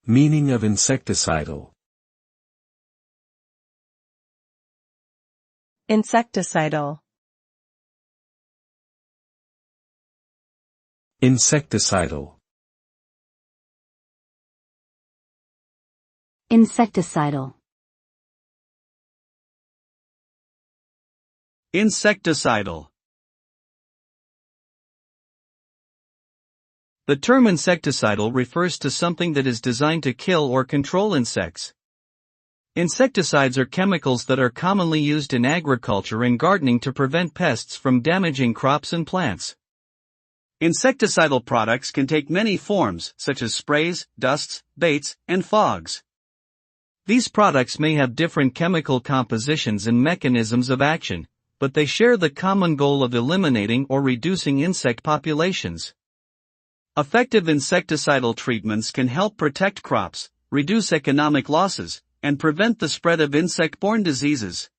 Meaning of insecticidal. Insecticidal. Insecticidal. Insecticidal. Insecticidal. The term insecticidal refers to something that is designed to kill or control insects. Insecticides are chemicals that are commonly used in agriculture and gardening to prevent pests from damaging crops and plants. Insecticidal products can take many forms, such as sprays, dusts, baits, and fogs. These products may have different chemical compositions and mechanisms of action, but they share the common goal of eliminating or reducing insect populations. Effective insecticidal treatments can help protect crops, reduce economic losses, and prevent the spread of insect-borne diseases.